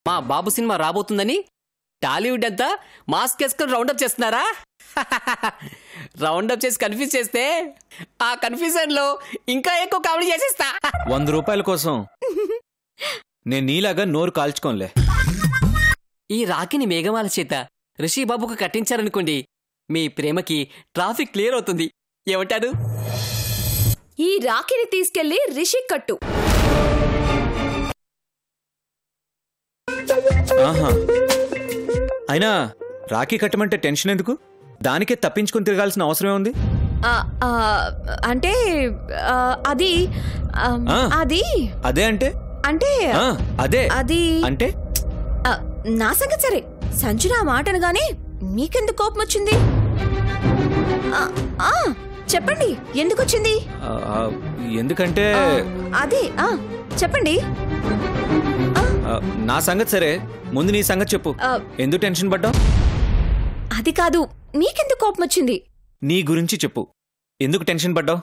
మా బాబు సినిమా రాబోతుందని టాలీవుడ్ అంతా మాస్క్ వేసుకొని రౌండప్ చేస్తున్నారా? రౌండప్ చేసి కన్ఫ్యూజ్ చేస్తే ఆ కన్ఫ్యూజన్లో ఇంకా ఎక్కువ కామెడీ చేసేస్తా. 100 రూపాయల కోసం నేను నీలాగా నోరు కాల్చుకోనులే. ఈ రాఖీని మేఘమాల చేత రిషి బాబుకు కట్టించారనుకోండి, మీ ప్రేమకి ట్రాఫిక్ క్లియర్ అవుతుంది. ఏమంటారు? ఈ రాఖీని తీసుకెళ్లి రిషి కట్టు. ఆహా, అయినా రాఖీ కట్టమంటే టెన్షన్ ఎందుకు? దానికే తప్పించుకుని తిరగాల్సిన అవసరం ఉంది. అంటే అది అది అదే అంటే అంటే అదే అది అంటే నా సంగతి సరే. సంజన ఆ మాట అనగానే మీకెందుకు కోపం వచ్చింది? చెప్పండి, ఎందుకు వచ్చింది? ఎందుకంటే అదే చెప్పండి. నా సంగతి సరే, ముందు నీ సంగతి చెప్పు. ఎందుకు టెన్షన్ పడ్డావు? అది కాదు, మీకెందుకు కోపం వచ్చింది? నీ గురించి చెప్పు. ఎందుకు టెన్షన్ పడ్డావు?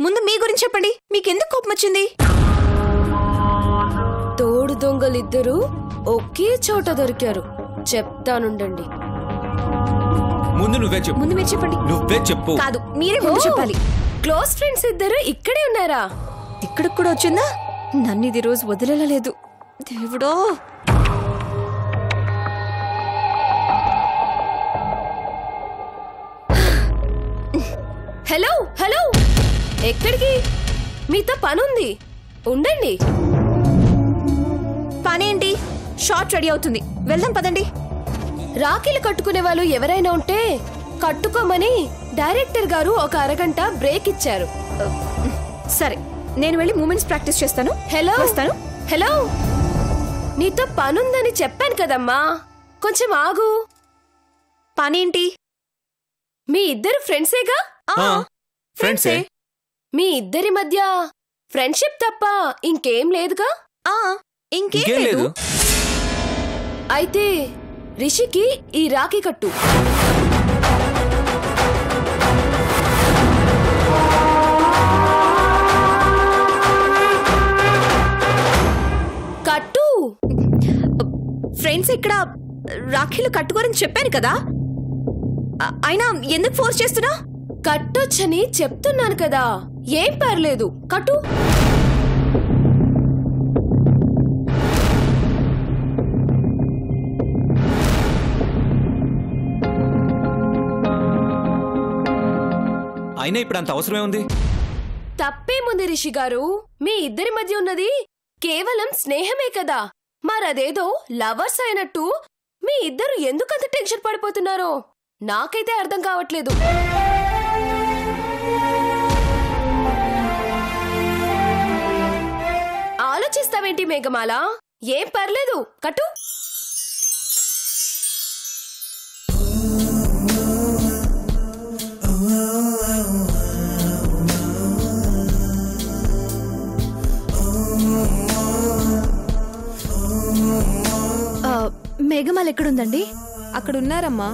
ముందు మీ గురించి చెప్పండి. మీకెందుకు కోపం వచ్చింది? తోడు దొంగలిద్దరూ ఒకే చోట దొరికారు. చెప్తానుండండి. ముందు నువ్వే చెప్పు. ముందు మీరు చెప్పండి. నువ్వే చెప్పు. కాదు, మీరే ముందు చెప్పాలి. క్లోజ్ ఫ్రెండ్స్ ఇద్దరు ఇక్కడే ఉన్నారా? ఇక్కడికి కూడా వచ్చిందా? నన్ను ఇది రోజు వదిలేలా లేదు. దేవుడో. హలో హలో, ఎక్కడికి? మీతో పనుంది, ఉండండి. పనేంటి? షార్ట్ రెడీ అవుతుంది, వెళ్దాం పదండి. రాఖీలు కట్టుకునే వాళ్ళు ఎవరైనా ఉంటే కట్టుకోమని డైరెక్టర్ గారు ఒక అరగంట బ్రేక్ ఇచ్చారు. సరే, నేను వెళ్ళి మూమెంట్స్ ప్రాక్టీస్ చేస్తాను. హలో వస్తాను. హలో, నీతో పనుందని చెప్పాను కదమ్మా, కొంచెం ఆగు. పనేంటి? మీ ఇద్దరు ఫ్రెండ్సేగా? ఫ్రెండ్సే. మీ ఇద్దరి మధ్య ఫ్రెండ్షిప్ తప్ప ఇంకేం లేదుగా? ఇంకేం లేదు. అయితే రిషికి ఈ రాఖీ కట్టు. కట్టు. ఫ్రెండ్స్ ఇక్కడ రాఖీలు కట్టుకోరని చెప్పాను కదా, అయినా ఎందుకు ఫోర్స్ చేస్తున్నా? కట్టొచ్చని చెప్తున్నాను కదా, ఏం పర్లేదు, కట్టు. అయినా ఇప్పుడు అంత అవసరమే ఉంది? తప్పేముంది రిషి గారు, మీ ఇద్దరి మధ్య ఉన్నది కేవలం స్నేహమే కదా. మరదేదో లవర్స్ అయినట్టు మీ ఇద్దరు ఎందుకంత టెన్షన్ పడిపోతున్నారో నాకైతే అర్థం కావట్లేదు. ఆలోచిస్తావేంటి మేఘమాల? ఏం పర్లేదు, కట్టు. మేఘమాల ఎక్కడుందండి? అక్కడ ఉన్నారమ్మా.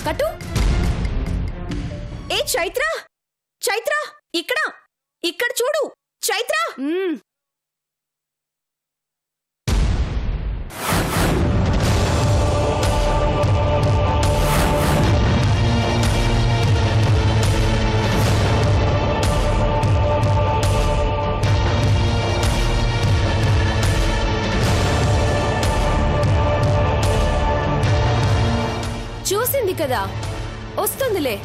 కట్టు. ఏ చైత్ర, చైత్ర, ఇక్కడ చూడు చైత్ర. చూసింది కదా, వస్తుందిలే.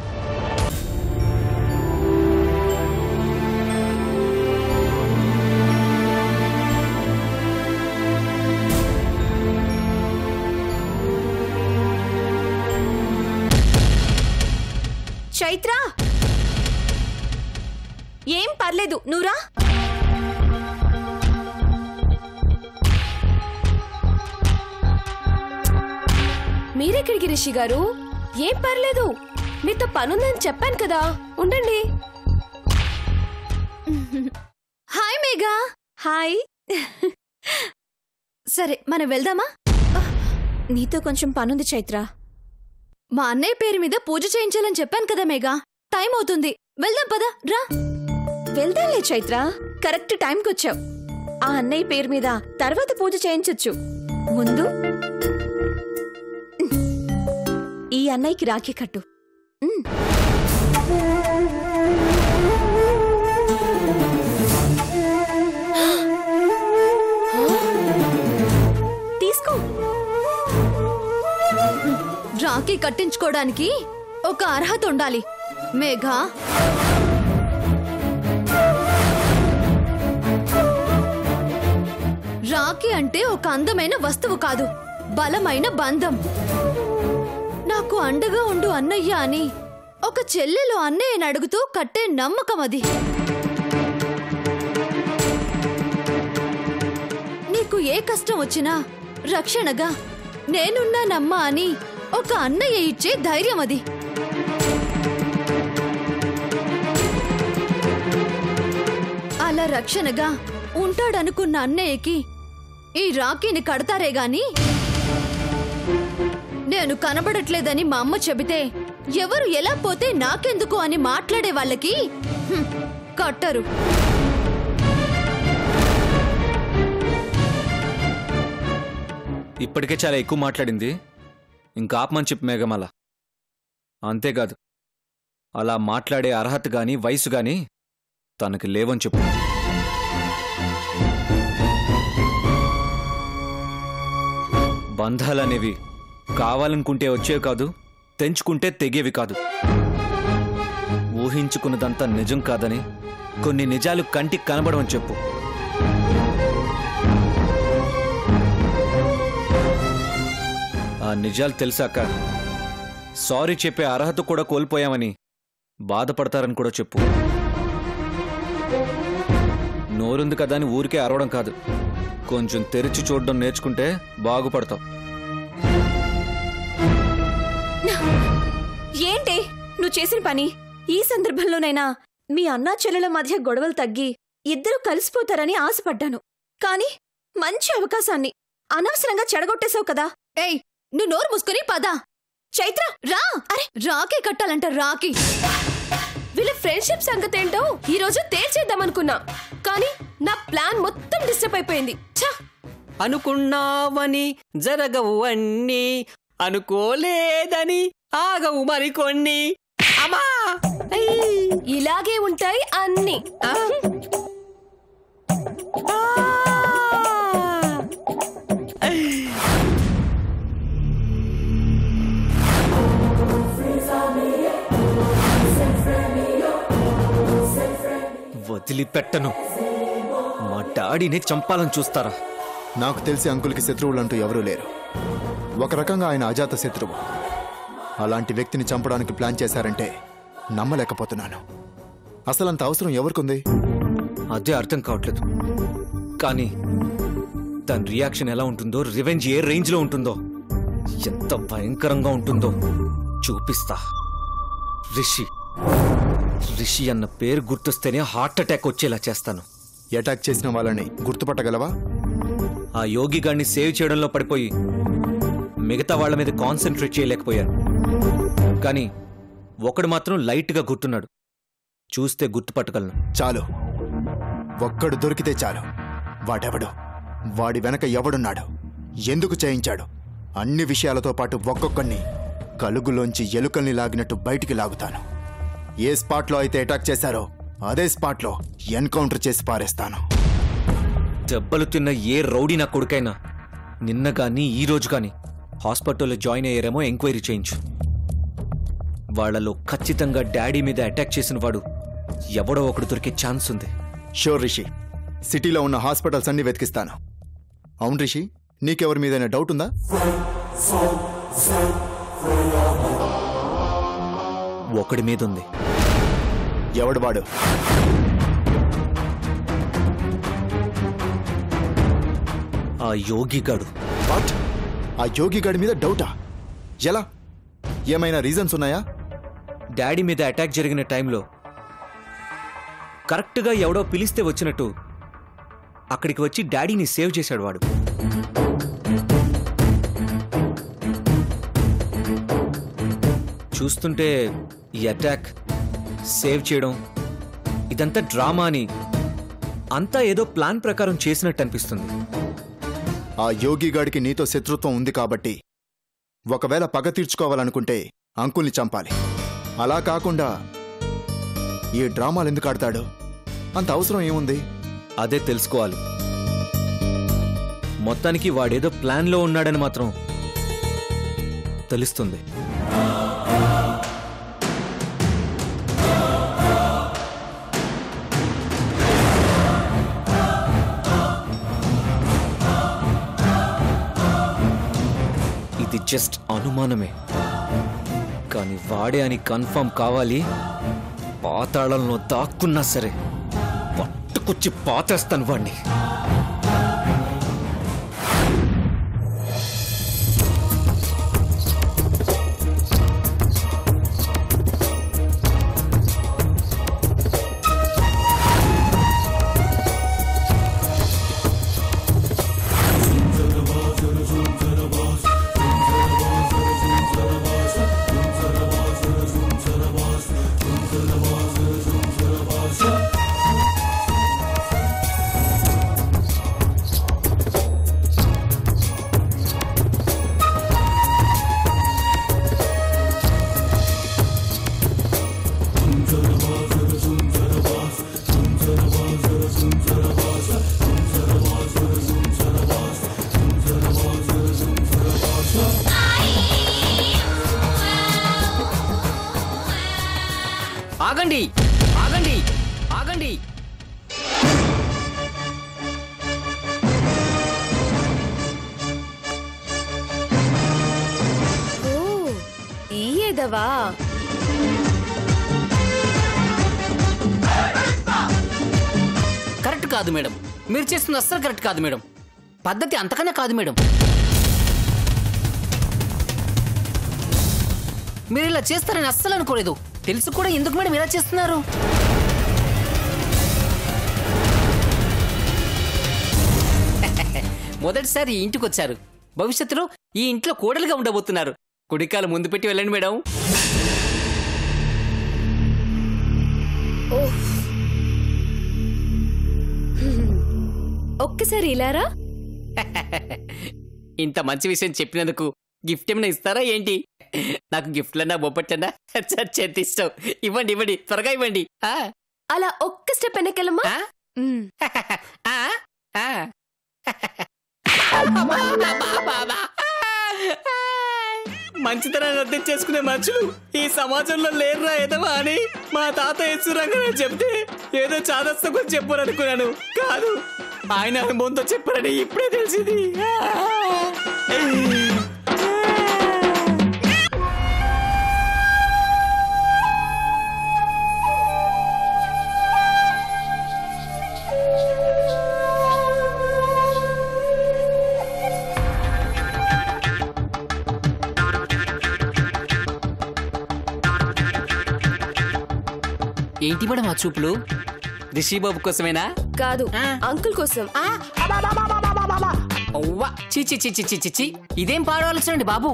చైత్ర, ఏం పర్లేదు, నువ్వురా. మీరెక్కడికి రిషి గారు? ఏం పర్లేదు, మీతో పనుందని చెప్పాను కదా, ఉండండి. హాయ్ మేఘా. హాయ్. సరే మనం వెళ్దామా? నీతో కొంచెం పనుంది చైత్ర. మా అన్నయ్య పేరు మీద పూజ చేయించాలని చెప్పాను కదా మేఘా. టైం అవుతుంది, వెళ్దాం పదా. రా వెళ్దాంలే చైత్ర, కరెక్ట్ టైంకి వచ్చావు. ఆ అన్నయ్య పేరు మీద తర్వాత పూజ చేయించొచ్చు. ముందు ఈ అన్నయ్యకి రాఖీ కట్టు. తీసుకో. రాఖీ కట్టించుకోవడానికి ఒక అర్హత ఉండాలి మేఘా. రాఖీ అంటే ఒక అందమైన వస్తువు కాదు, బలమైన బంధం. నాకు అండగా ఉండు అన్నయ్య అని ఒక చెల్లెలు అన్నయ్యని అడుగుతూ కట్టే నమ్మకం అది. నీకు ఏ కష్టం వచ్చినా రక్షణగా నేనున్నానమ్మా అని ఒక అన్నయ్య ఇచ్చే ధైర్యం అది. అలా రక్షణగా ఉంటాడనుకున్న అన్నయ్యకి ఈ రాఖీని కడతారే గాని, నేను కనబడట్లేదని మా అమ్మ చెబితే ఎవరు ఎలా పోతే నాకెందుకు అని మాట్లాడే వాళ్ళకి కట్టరు. ఇప్పటికే చాలా ఎక్కువ మాట్లాడింది, ఇంకా ఆపమని చెప్పు మేఘమాల. అంతేకాదు, అలా మాట్లాడే అర్హత గాని వయసు గాని తనకి లేవని చెప్పు. బంధాలనేవి కావాలనుకుంటే వచ్చేవి కాదు, తెంచుకుంటే తెగేవి కాదు. ఊహించుకున్నదంతా నిజం కాదని కొన్ని నిజాలు కంటికి కనబడవని చెప్పు. ఆ నిజాలు తెలిసాక సారీ చెప్పే అర్హత కూడా కోల్పోయామని బాధపడతారని కూడా చెప్పు. నోరుంది కదా అని ఊరికే అరవడం కాదు, కొంచెం తెరిచి చూడడం నేర్చుకుంటే బాగుపడతావు. ఏంటి నువ్వు చేసిన పని? ఈ సందర్భంలోనైనా మీ అన్నా చెల్లెల మధ్య గొడవలు తగ్గి ఇద్దరు కలిసిపోతారని ఆశపడ్డాను. కాని మంచి అవకాశాన్ని అనవసరంగా చెడగొట్టేశావు కదా. ఏయ్, నువ్వు నోరు మూసుకుని పదా. చైత్ర రా. అరే, రాఖీ కట్టాలంట. రాఖీ వీళ్ళ ఫ్రెండ్షిప్ సంగతి ఏంటో ఈ రోజు తేల్చేద్దామనుకున్నా, కానీ నా ప్లాన్ మొత్తం డిస్టర్బ్ అయిపోయింది. అనుకున్నావని జరగవు అన్నీ, అనుకోలేదని ఆగవు మరికొన్ని. అమ్మా, ఇలాగే ఉంటాయి అన్ని. వదిలిపెట్టను. మా డాడీని చంపాలని చూస్తారా? నాకు తెలిసి అంకుల్కి శత్రువులంటూ ఎవరూ లేరు. ఒక రకంగా ఆయన అజాత శత్రువు. అలాంటి వ్యక్తిని చంపడానికి ప్లాన్ చేశారంటే నమ్మలేకపోతున్నాను. అసలంత అవసరం ఎవరికుంది? అదే అర్థం కావట్లేదు. కానీ తన రియాక్షన్ ఎలా ఉంటుందో, రివెంజ్ ఏ రేంజ్లో ఉంటుందో, ఎంత భయంకరంగా ఉంటుందో చూపిస్తా. రిషి అన్న పేరు గుర్తొస్తేనే హార్ట్ అటాక్ వచ్చేలా చేస్తాను. అటాక్ చేసిన వాళ్ళని గుర్తుపట్టగలవా? ఆ యోగి గాడిని సేవ్ చేయడంలో పడిపోయి మిగతా వాళ్ల మీద కాన్సన్ట్రేట్ చేయలేకపోయాను. కానీ ఒకడు మాత్రం లైట్గా గుర్తున్నాడు. చూస్తే గుర్తుపట్టగలను. చాలు, ఒక్కడు దొరికితే చాలు. వాడెవడు? వాడి వెనక ఎవడున్నాడు? ఎందుకు చేయించాడు? అన్ని విషయాలతో పాటు ఒక్కొక్కడిని కలుగులోంచి ఎలుకల్ని లాగినట్టు బయటికి లాగుతాను. ఏ స్పాట్లో అయితే అటాక్ చేశారో అదే స్పాట్లో ఎన్కౌంటర్ చేసి పారేస్తాను. దెబ్బలు తిన్న ఏ రౌడీ నా కొడుకైనా నిన్న గాని ఈ రోజు గాని హాస్పిటల్లో జాయిన్ అయ్యారేమో ఎంక్వైరీ చేయించు. వాళ్లలో ఖచ్చితంగా డాడీ మీద అటాక్ చేసిన వాడు ఎవడో ఒకడు దొరికే ఛాన్స్ ఉంది. షూర్ రిషి, సిటీలో ఉన్న హాస్పిటల్స్ అన్ని వెతికిస్తాను. అవును రిషి, నీకెవరి మీదైనా డౌట్ ఉందా? ఒకడి మీద ఉంది. ఎవడు వాడు? ఆ యోగిగాడు. వాట్? ఆ యోగిగాడి మీద డౌటా? ఎలా? ఏమైనా రీజన్స్ ఉన్నాయా? డాడీ మీద అటాక్ జరిగిన టైంలో కరెక్ట్గా ఎవడో పిలిస్తే వచ్చినట్టు అక్కడికి వచ్చి డాడీని సేవ్ చేశాడు వాడు. చూస్తుంటే ఈ అటాక్ సేవ్ చేయడం ఇదంతా డ్రామా అని అంతా ఏదో ప్లాన్ ప్రకారం చేసినట్టు అనిపిస్తుంది. ఆ యోగిగాడికి నీతో శత్రుత్వం ఉంది కాబట్టి ఒకవేళ పగ తీర్చుకోవాలనుకుంటే అంకుల్ని చంపాలి. అలా కాకుండా ఈ డ్రామాలు ఎందుకు ఆడతాడు? అంత అవసరం ఏముంది? అదే తెలుసుకోవాలి. మొత్తానికి వాడేదో ప్లాన్లో ఉన్నాడని మాత్రం తెలుస్తుంది. ఇది జస్ట్ అనుమానమే, కానీ వాడే అని కన్ఫర్మ్ కావాలి. పాతాళంలో దాక్కున్నా సరే పట్టుకొచ్చి పాతేస్తాను వాణ్ణి. ఆగండి ఆగండి ఆగండి! ఓ ఈ ఏదవా? కరెక్ట్ కాదు మేడం, మీరు చేస్తున్న అస్సలు కరెక్ట్ కాదు మేడం. పద్ధతి అంతకన్నా కాదు మేడం. మీరు ఇలా చేస్తారని అస్సలు అనుకోలేదు. తెలుసు కూడా ఎందుకు మేడం ఇలా చేస్తున్నారు? మొదటిసారి ఈ ఇంటికి వచ్చారు, భవిష్యత్తులో ఈ ఇంట్లో కోడలుగా ఉండబోతున్నారు. కుడికాలు ముందు పెట్టి వెళ్ళండి మేడం. ఒక్కసారి ఇలారా. ఇంత మంచి విషయం చెప్పినందుకు గిఫ్ట్ ఏమైనా ఇస్తారా ఏంటి? నాకు గిఫ్ట్లన్నా బొప్పట్లన్నా చచ్చేంత ఇష్టం. ఇవ్వండి ఇవ్వండి, త్వరగా ఇవ్వండి. అలా ఒక్క స్టెప్ వెనకెళ్ళమ్మా. మంచితనాన్ని అర్థం చేసుకునే మనుషులు ఈ సమాజంలో లేరురా ఎదవా అని మా తాత యశ్వరంగా చెప్తే ఏదో చాదస్తం గురించి చెప్పారనుకున్నాను. కాదు, ఆయన అనుభవంతో చెప్పారని ఇప్పుడే తెలిసింది. ఏంటి మేడం ఆ చూపులు? రిషిబాబు కోసమేనా? కాదు, అంకుల్ కోసం. చిచి చిచి చిచి, ఇదేం పాడు ఆలోచనండి బాబు.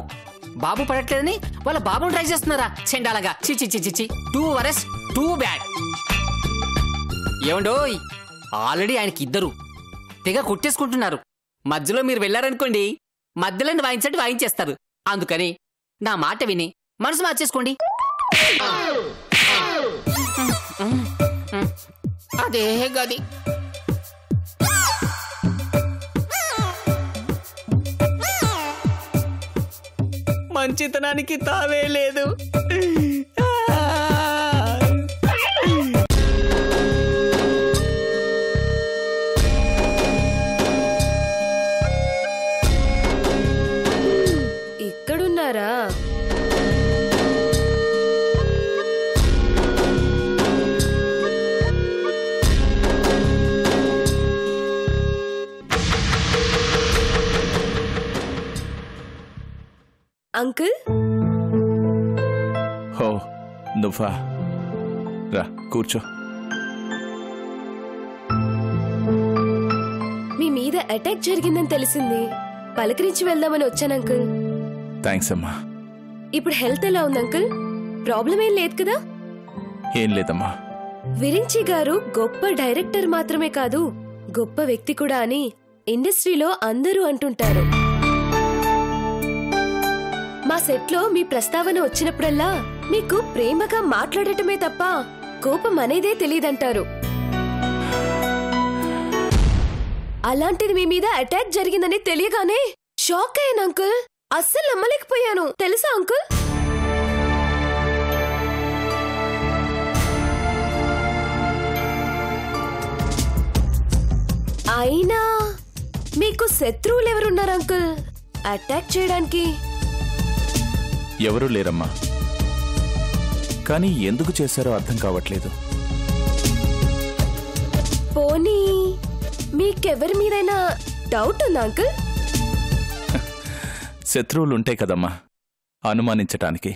బాబు పడట్లేదని వాళ్ళ బాబుని ట్రై చేస్తున్నారా? చెండాలగా. చిచి చిచి చిచి, టూ వరస్, టూ బ్యాడ్. ఏమండోయ్, ఆల్రెడీ ఆయనకి ఇద్దరు తెగ కొట్టేసుకుంటున్నారు. మధ్యలో మీరు వెళ్ళారనుకోండి, మధ్యలో వాయించండి వాయించేస్తారు. అందుకని నా మాట విని మనసు మార్చేసుకోండి. అదే గది. మంచితనానికి తావే లేదు. ఇక్కడున్నారా? అంకుల్, హో నువ్వా? రా కూర్చో. మీ మీద అటాక్ జరిగిందని తెలిసింది. పలకరించి వెళ్దామని వచ్చాను అంకుల్. థ్యాంక్స్ అమ్మా. ఇప్పుడు హెల్త్ ఎలా ఉంది అంకుల్? ప్రాబ్లం ఏం లేదు కదా? ఏం లేదమ్మా. విరించి గారు గొప్ప డైరెక్టర్ మాత్రమే కాదు, గొప్ప వ్యక్తి కూడా అని ఇండస్ట్రీలో అందరూ అంటుంటారు. మా సెట్లో మీ ప్రస్తావన వచ్చినప్పుడల్లా మీకు ప్రేమగా మాట్లాడటమే తప్ప కోపం అనేదే తెలియదంటారు. అలాంటిది మీ మీద అటాక్ జరిగిందని తెలియగానే షాక్ అయ్యాను అంకుల్. అస్సలు నమ్మలేకపోయాను తెలుసా అంకుల్. అయినా మీకు శత్రువులు ఎవరున్నారు అంకుల్ అటాక్ చేయడానికి? ఎవరూ లేరమ్మా, కానీ ఎందుకు చేశారో అర్థం కావట్లేదు. పోనీ మీకెవరి మీదైనా డౌట్ ఉందా అంకుల్? శత్రువులుంటే కదమ్మా అనుమానించటానికి.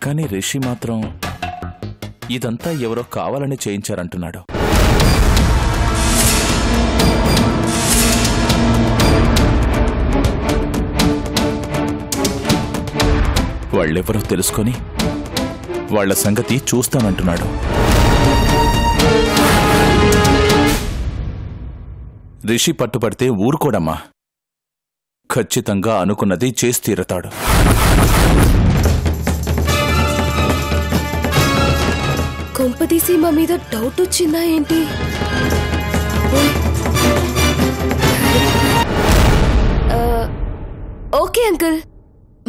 కానీ రిషి మాత్రం ఇదంతా ఎవరో కావాలని చేయించారంటున్నాడు. వాళ్ళెవరో తెలుసుకొని వాళ్ల సంగతి చూస్తానంటున్నాడు. రిషి పట్టుపడితే ఊరుకోడమ్మా. ఖచ్చితంగా అనుకున్నది చేసి తీరతాడు. కొంపదీసి మా మీద డౌట్ వచ్చిందా ఏంటి? ఓకే అంకుల్,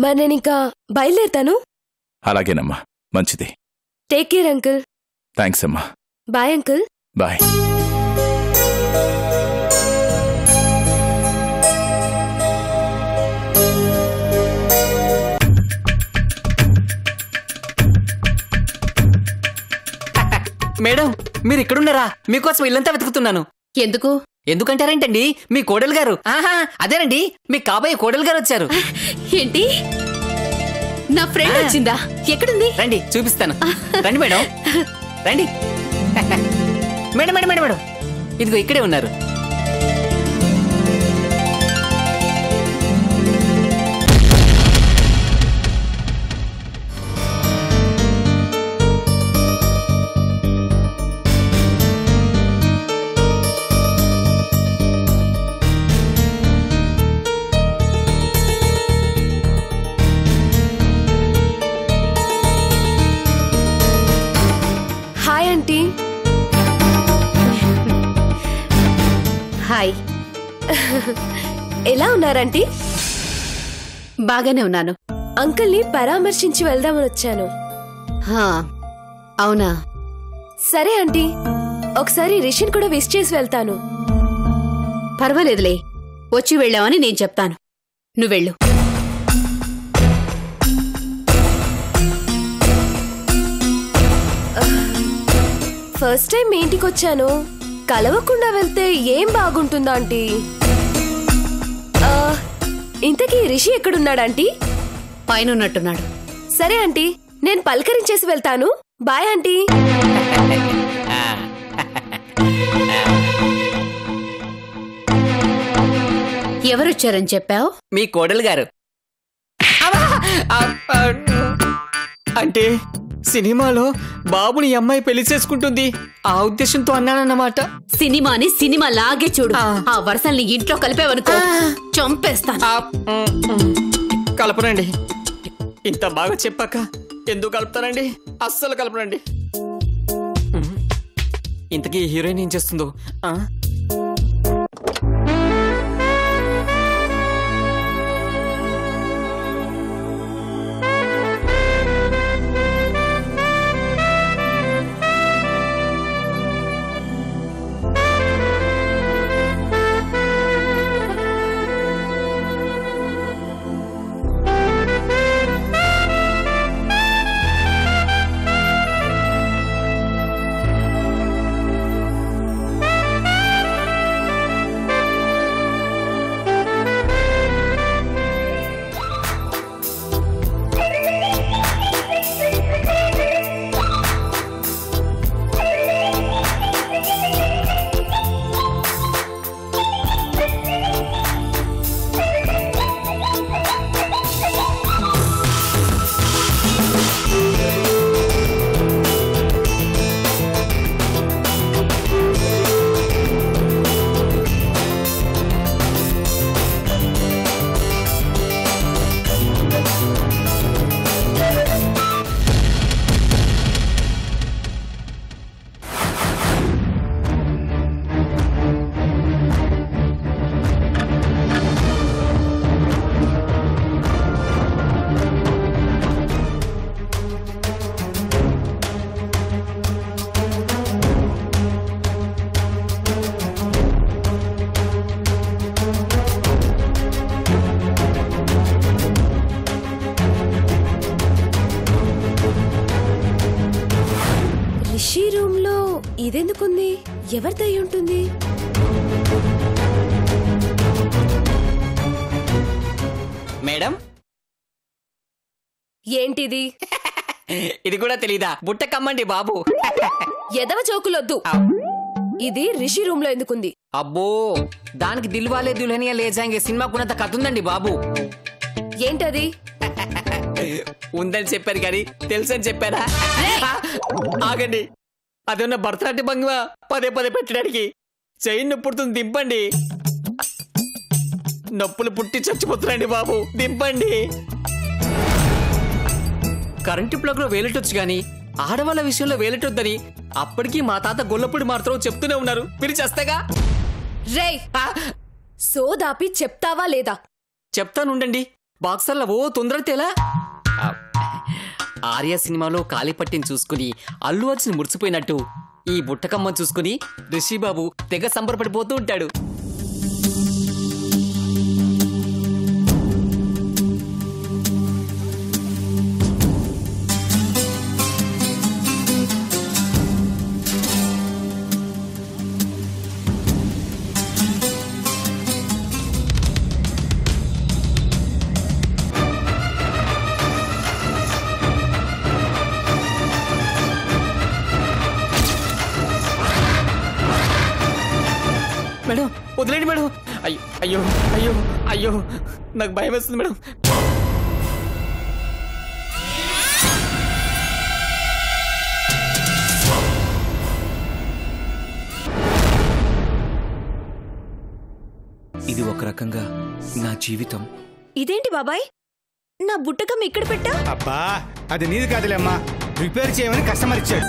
మరి నేను ఇంకా బయలుదేరుతాను. అలాగేనమ్మా, మంచిది. Take care uncle. థ్యాంక్స్ అమ్మా. Bye uncle. బాయ్. మేడం, మీరు ఇక్కడున్నారా? మీకోసం ఇల్లంతా వెతుకుతున్నాను. ఎందుకు? ఎందుకంటారేంటండి, మీ కోడలు గారు. ఆహా, అదేనండి, మీ కాబోయే కోడలు గారు వచ్చారు. ఏంటి? నా ఫ్రెండ్ వచ్చిందా? ఎక్కడుంది? రండి చూపిస్తాను. రండి మేడం, రండి. మేడం మేడం మేడం మేడం, ఇదిగో ఇక్కడే ఉన్నారు. Hi aunty. హాయ్. ఎలా ఉన్నారంటీ? బాగానే ఉన్నాను. అంకుల్ని పరామర్శించి వెళ్దామని వచ్చాను. అవునా? సరే ఆంటీ, ఒకసారి రిషిని కూడా విష్ చేసి వెళ్తాను. పర్వాలేదులే, వచ్చి వెళ్ళామని నేను చెప్తాను. నువ్వెళ్ళు. ఫస్ట్ టైం మీ ఇంటికి వచ్చాను, కలవకుండా వెళ్తే ఏం బాగుంటుందా ఆంటీ? ఇంతకీ రిషి ఎక్కడున్నాడాంటీ? పైన ఉన్నట్టున్నాడు. సరే ఆంటీ, నేను పలకరించేసి వెళ్తాను. Bye aunty. ఎవరొచ్చారని చెప్పావు? మీ కోడలు గారు. అంటే సినిమాలో బాబుని అమ్మాయి పెళ్లి చేసుకుంటుంది, ఆ ఉద్దేశంతో అన్నానన్నమాట. సినిమాని సినిమా లాగే చూడు. ఆ వరుసల్ని ఇంట్లో కలిపేవనుకో చంపేస్తాను. కలపనండి, ఇంత బాగా చెప్పాక ఎందుకు కలుపుతానండి? అస్సలు కలపనండి. ఇంతకీ హీరోయిన్ ఏం చేస్తుందో? ఎవరిదై ఉంటుంది? మేడం, ఏంటిది? ఇది కూడా తెలీదా? బుట్ట కమ్మండి బాబు. ఎదవ జోకులొద్దు. ఇది రిషి రూమ్ లో ఎందుకుంది? అబ్బో, దానికి దిల్వాలే దుల్హనియా లే జాయేంగే సినిమాకున్నంత కథ ఉందండి బాబు. ఏంటది? ఉందని చెప్పారు కానీ తెలుసని చెప్పారా? ఆగండి, అదన్న భరతనాట్య భంగిమ పదే పదే పెట్టడానికి. చైన్ పుడుతుంది, దింపండి. నొప్పులు పుట్టి చచ్చిపోతున్నాండి బాబు, దింపండి. కరెంటు ప్లగ్ లో వేలెట్టొచ్చు గాని ఆడవాళ్ళ విషయంలో వేలెట్టొద్దని అప్పటికీ మా తాత గొల్లపూడి మాత్రం చెప్తూనే ఉన్నారు. మీరు చేస్తాగా? రేయ్, సోదాపి చెప్తావా లేదా? చెప్తానుండండి. బాక్సర్ల ఓ తొందర తేలా. ఆర్య సినిమాలో కాళీపట్టిని చూసుకుని అల్లు అర్జున్ మురిసిపోయినట్టు ఈ బుట్టకమ్మ చూసుకుని రిషిబాబు తెగ సంబరపడిపోతూ ఉంటాడు. మేడం వదిలేండి మేడం. అయ్యో అయ్యో అయ్యో, నాకు భయం వేస్తుంది మేడం. ఇది ఒక రకంగా నా జీవితం. ఇదేంటి బాబాయ్, నా బుట్టకమ్మ ఇక్కడ పెట్టా? అబ్బా, అది నీది కాదులేమ్మా. రిపేర్ చేయమని కస్టమర్ ఇచ్చాడు.